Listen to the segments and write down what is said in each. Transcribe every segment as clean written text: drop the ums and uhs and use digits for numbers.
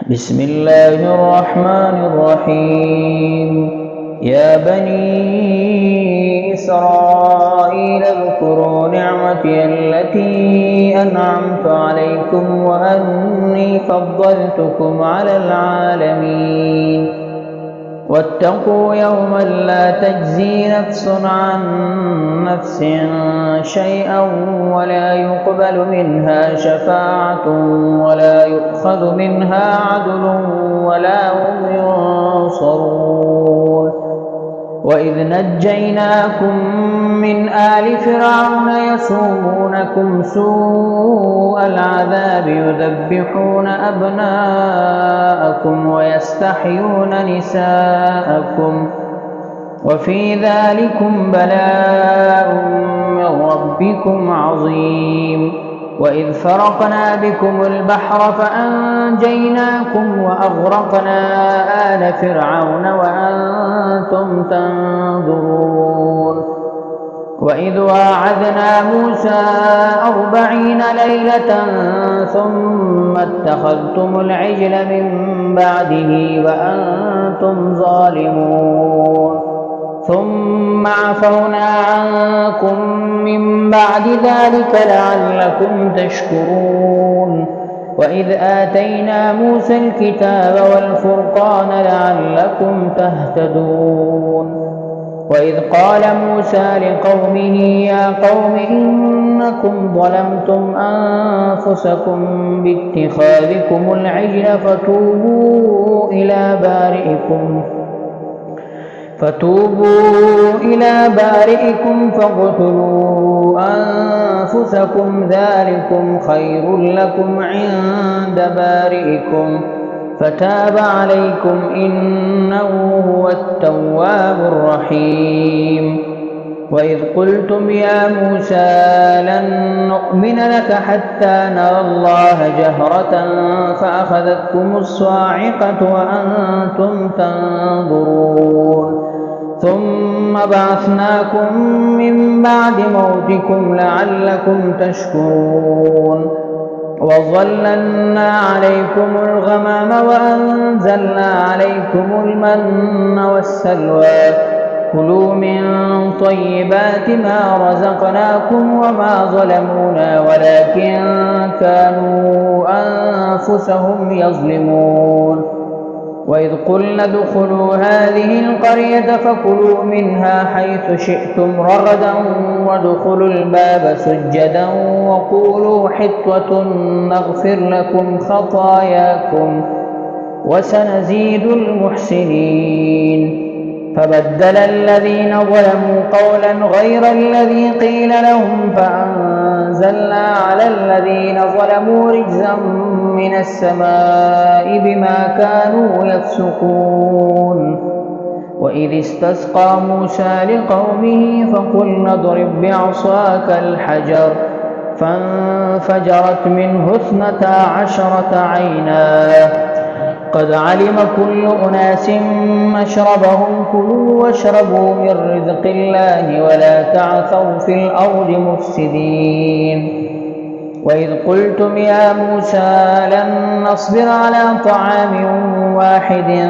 بسم الله الرحمن الرحيم. يا بني إسرائيل اذكروا نعمتي التي أنعمت عليكم وأني فضلتكم على العالمين. واتقوا يوما لا تجزي نفس عن نفس شيئا ولا يقبل منها شفاعة ولا يؤخذ منها عدل ولا هم ينصرون. وإذ نجيناكم من آل فرعون يسومونكم سوء العذاب يذبحون أبناءكم ويستحيون نساءكم وفي ذلكم بلاء من ربكم عظيم. وإذ فرقنا بكم البحر فأنجيناكم وأغرقنا آل فرعون وأنتم تنظرون. وإذ واعدنا موسى 40 ليلة ثم اتخذتم العجل من بعده وأنتم ظالمون ثم عفونا عنكم من بعد ذلك لعلكم تشكرون. وإذ آتينا موسى الكتاب والفرقان لعلكم تهتدون. وإذ قال موسى لقومه يا قوم إنكم ظلمتم أنفسكم باتخاذكم العجل فتوبوا إلى بارئكم فاقتلوا أنفسكم ذلكم خير لكم عند بارئكم فتاب عليكم إنه هو التواب الرحيم. وإذ قلتم يا موسى لن نؤمن لك حتى نرى الله جهرة فأخذتكم الصاعقة وأنتم تنظرون ثم بعثناكم من بعد موتكم لعلكم تشكرون. وظللنا عليكم الغمام وأنزلنا عليكم المن والسلوى كلوا من طيبات ما رزقناكم وما ظلمونا ولكن كانوا أنفسهم يظلمون. وإذ قلنا ادخلوا هذه القرية فكلوا منها حيث شئتم رغدا وادخلوا الباب سجدا وقولوا حطة نغفر لكم خطاياكم وسنزيد المحسنين. فبدل الذين ظلموا قولا غير الذي قيل لهم فأنزلنا على الذين ظلموا رجزا من السماء بما كانوا يفسقون. وإذ استسقى موسى لقومه فقلنا اضرب بعصاك الحجر فانفجرت منه 12 عينا قد علم كل أناس مشربهم كلوا واشربوا من رزق الله ولا تعثوا في الأرض مفسدين. وإذ قلتم يا موسى لن نصبر على طعام واحد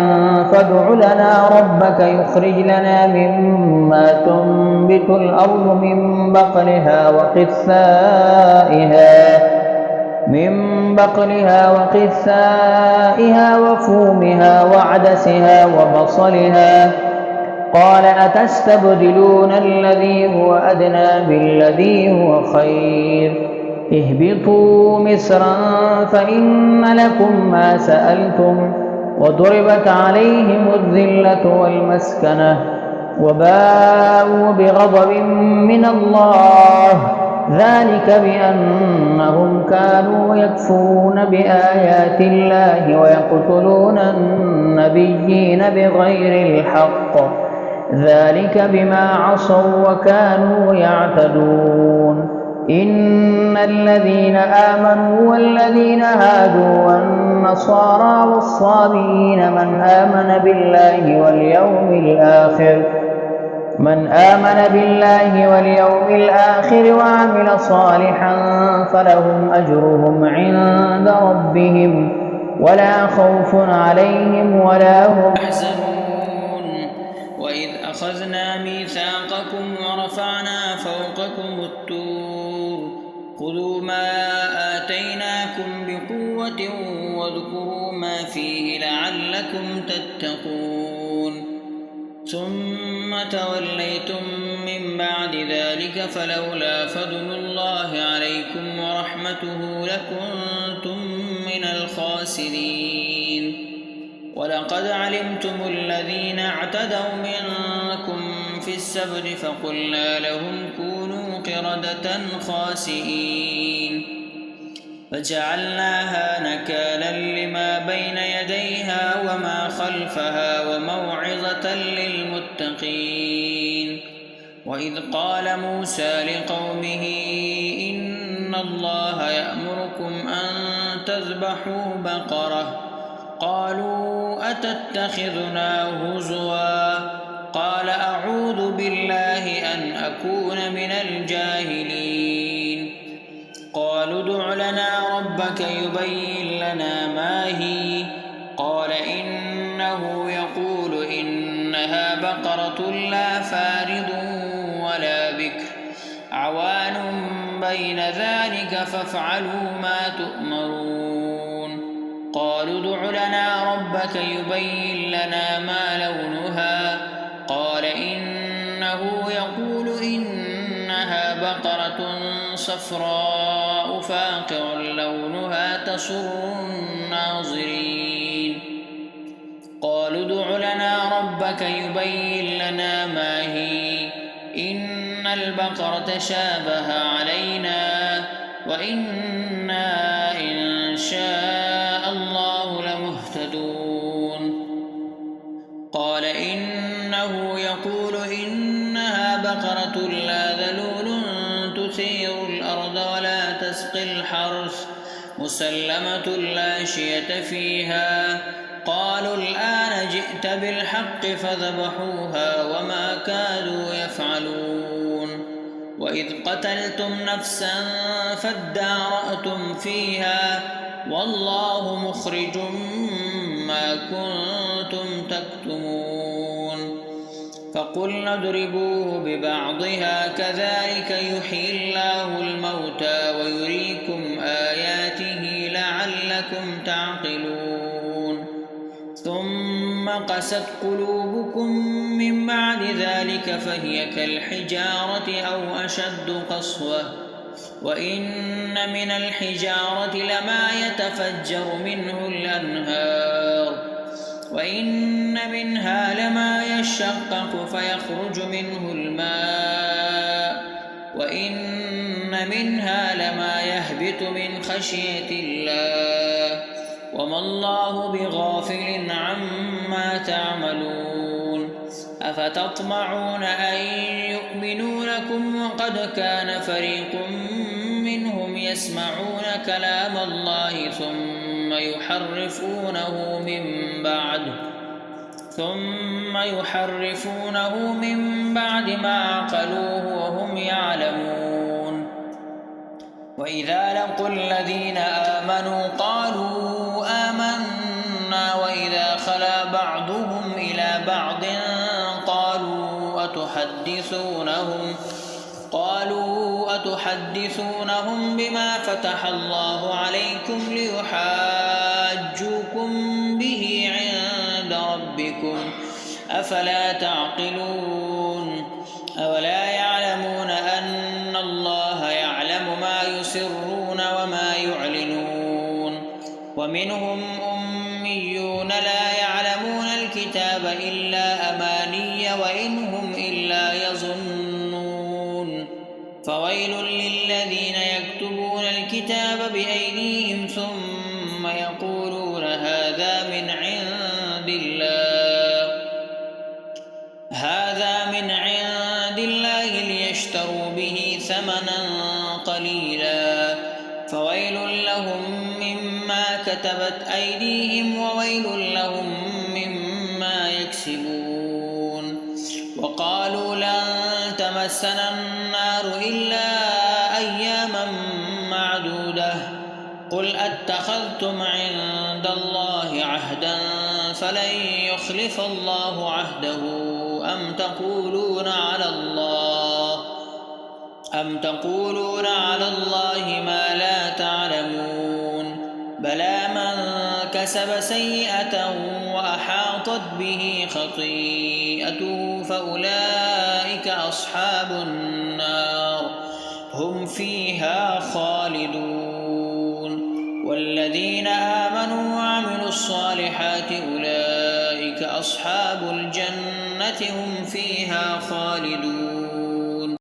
فادع لنا ربك يخرج لنا مما تنبت الأرض من بقلها وقثائها وفومها وعدسها وبصلها قال أتستبدلون الذي هو أدنى بالذي هو خير اهبطوا مصرا فإن لكم ما سألتم وضربت عليهم الذلة والمسكنة وباءوا بغضب من الله ذلك بأنهم كانوا يكفرون بآيات الله ويقتلون النبيين بغير الحق ذلك بما عصوا وكانوا يعتدون. إن الذين آمنوا والذين هادوا والنصارى والصابئين من آمن بالله واليوم الآخر وعمل صالحا فلهم أجرهم عند ربهم ولا خوف عليهم ولا هم يحزنون. وإذ أخذنا ميثاقكم ورفعنا فوقكم الطور خذوا ما آتيناكم بقوة واذكروا ما فيه لعلكم تتقون. ثم توليتم من بعد ذلك فلولا فضل الله عليكم ورحمته لكنتم من الخاسرين. ولقد علمتم الذين اعتدوا منكم في السبت فقلنا لهم كونوا قردة خاسئين فجعلناها نكالا لما بين يديها وما خلفها وموعظة للمتقين. وإذ قال موسى لقومه إن الله يأمركم أن تذبحوا بقرة قالوا أتتخذنا هزوا قال أعوذ بالله أن أكون من الجاهلين. قالوا ادع لنا ربك يبين لنا ما هي قال إنه يقول إنها بقرة لا فارض ولا بكر عوان بين ذلك فافعلوا ما تؤمرون. قالوا ادع لنا ربك يبين لنا ما لونها قال إنه يقول إنها بقرة صفراء فاقع لونها تسر الناظرين. قالوا ادع لنا ربك يبين لنا ما هي إن البقرة شابه علينا وإنا إن شاء الله لمهتدون. قال إنه يقول إنها بقرة لا ذلول تثير الأرض ولا تسقي الحرث مسلمة لا شية فيها. قالوا الآن جئت بالحق فذبحوها وما كادوا يفعلون. وإذ قتلتم نفسا فادارأتم فيها والله مخرج ما كنتم تكتمون. فقلنا اضربوه ببعضها كذلك يحيي الله الموتى ويريكم آياته لعلكم تعقلون. ثم قست قلوبكم من بعد ذلك فهي كالحجارة أو أشد قسوة وإن من الحجارة لما يتفجر منه الأنهار وإن منها لما يشقق فيخرج منه الماء وإن منها لما يهبط من خشية الله وما الله بغافل عما تعملون. أفتطمعون أن يؤمنوا لكم وقد كان فريق منهم يسمعون كلام الله ثم يحرفونه من بعد ما عقلوه وهم يعلمون. وإذا لقوا الذين آمنوا قالوا آمنا وإذا خلا بعضهم إلى بعض قالوا أتحدثونهم بما فتح الله عليكم ليحاجوكم به عند ربكم أفلا تعقلون. أولا يعلمون أن الله يعلم ما يسرون وما يعلنون. ومنهم أميون لا يعلمون الكتاب إلا أماني وإن هم إلا يظنون. فويل للذين يكتبون الكتاب بأيديهم ثم يقولون هذا من عند الله ليشتروا به ثمنا قليلا فويل لهم مما كتبت أيديهم وويل لهم مما يكسبون. وقالوا لن تمسنا النار إلا أياما معدودة قل أتخذتم عند الله عهدا فلن يخلف الله عهده أم تقولون على الله ما لا تعلمون بلى من كسب سيئة وأحاطت به خطيئته فأولئك أصحاب النار هم فيها خالدون والذين آمنوا وعملوا الصالحات أولئك أصحاب الجنة هم فيها خالدون